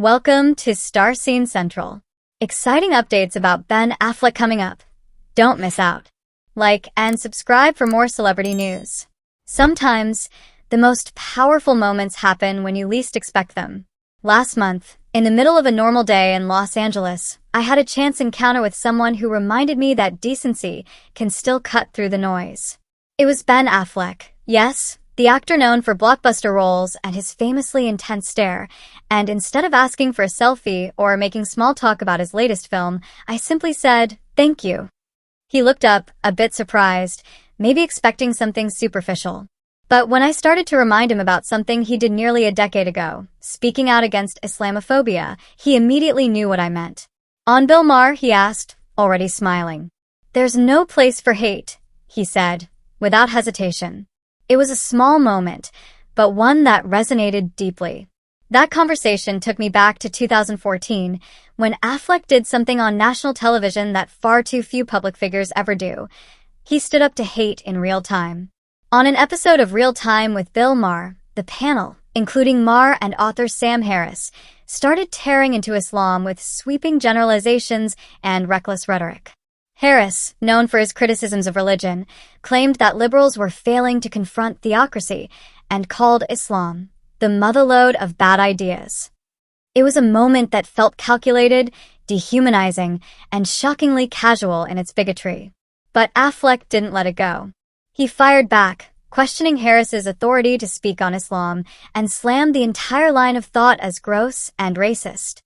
Welcome to StarScene Central. Exciting updates about Ben Affleck coming up. Don't miss out. Like and subscribe for more celebrity news. Sometimes, the most powerful moments happen when you least expect them. Last month, in the middle of a normal day in Los Angeles, I had a chance encounter with someone who reminded me that decency can still cut through the noise. It was Ben Affleck. Yes, the actor known for blockbuster roles and his famously intense stare, and instead of asking for a selfie or making small talk about his latest film, I simply said, "Thank you." He looked up, a bit surprised, maybe expecting something superficial. But when I started to remind him about something he did nearly a decade ago, speaking out against Islamophobia, he immediately knew what I meant. "On Bill Maher?" he asked, already smiling. "There's no place for hate," he said, without hesitation. It was a small moment, but one that resonated deeply. That conversation took me back to 2014, when Affleck did something on national television that far too few public figures ever do. He stood up to hate in real time. On an episode of Real Time with Bill Maher, the panel, including Maher and author Sam Harris, started tearing into Islam with sweeping generalizations and reckless rhetoric. Harris, known for his criticisms of religion, claimed that liberals were failing to confront theocracy and called Islam the motherlode of bad ideas. It was a moment that felt calculated, dehumanizing, and shockingly casual in its bigotry. But Affleck didn't let it go. He fired back, questioning Harris's authority to speak on Islam, and slammed the entire line of thought as gross and racist.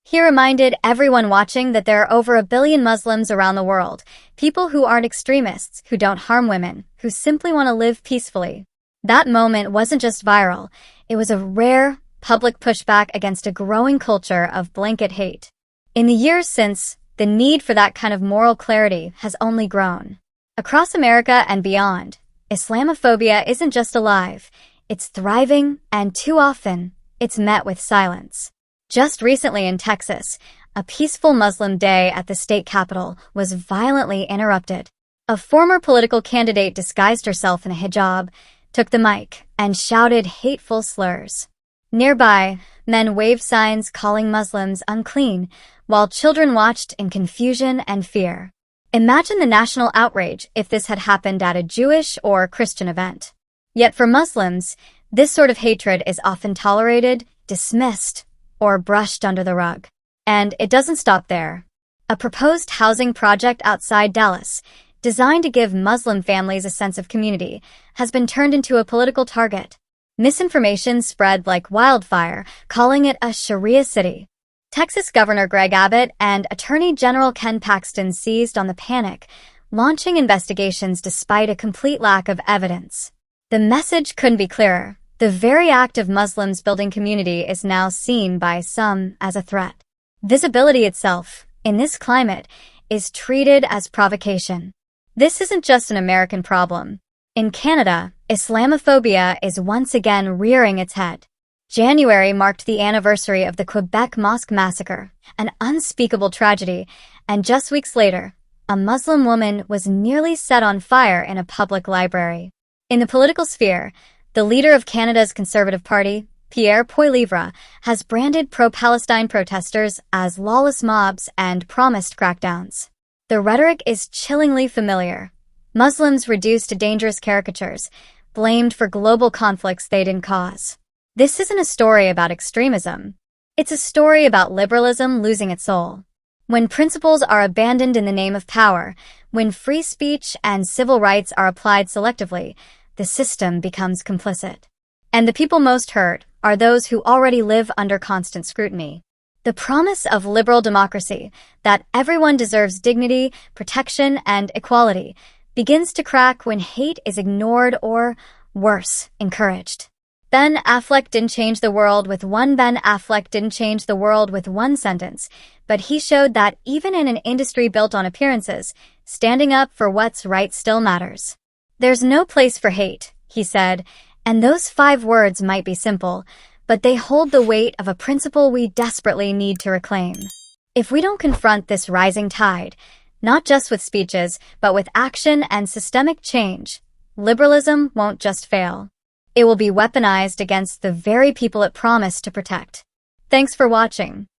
He reminded everyone watching that there are over 1 billion Muslims around the world, people who aren't extremists, who don't harm women, who simply want to live peacefully. That moment wasn't just viral, it was a rare, public pushback against a growing culture of blanket hate. In the years since, the need for that kind of moral clarity has only grown. Across America and beyond, Islamophobia isn't just alive, it's thriving, and too often, it's met with silence. Just recently in Texas, a peaceful Muslim day at the state capitol was violently interrupted. A former political candidate disguised herself in a hijab, took the mic, and shouted hateful slurs. Nearby, men waved signs calling Muslims unclean, while children watched in confusion and fear. Imagine the national outrage if this had happened at a Jewish or Christian event. Yet for Muslims, this sort of hatred is often tolerated, dismissed, or brushed under the rug. And it doesn't stop there. A proposed housing project outside Dallas, designed to give Muslim families a sense of community, has been turned into a political target. Misinformation spread like wildfire, calling it a Sharia city. Texas Governor Greg Abbott and Attorney General Ken Paxton seized on the panic, launching investigations despite a complete lack of evidence. The message couldn't be clearer. The very act of Muslims building community is now seen by some as a threat. Visibility itself, in this climate, is treated as provocation. This isn't just an American problem. In Canada, Islamophobia is once again rearing its head. January marked the anniversary of the Quebec mosque massacre, an unspeakable tragedy, and just weeks later, a Muslim woman was nearly set on fire in a public library. In the political sphere, the leader of Canada's Conservative Party, Pierre Poilievre, has branded pro-Palestine protesters as lawless mobs and promised crackdowns. The rhetoric is chillingly familiar. Muslims reduced to dangerous caricatures, blamed for global conflicts they didn't cause. This isn't a story about extremism. It's a story about liberalism losing its soul. When principles are abandoned in the name of power, when free speech and civil rights are applied selectively, the system becomes complicit. And the people most hurt are those who already live under constant scrutiny. The promise of liberal democracy, that everyone deserves dignity, protection, and equality, begins to crack when hate is ignored or, worse, encouraged. Ben Affleck didn't change the world with one sentence, but he showed that even in an industry built on appearances, standing up for what's right still matters. "There's no place for hate," he said, and those 5 words might be simple, but they hold the weight of a principle we desperately need to reclaim. If we don't confront this rising tide, not just with speeches, but with action and systemic change, liberalism won't just fail. It will be weaponized against the very people it promised to protect. Thanks for watching.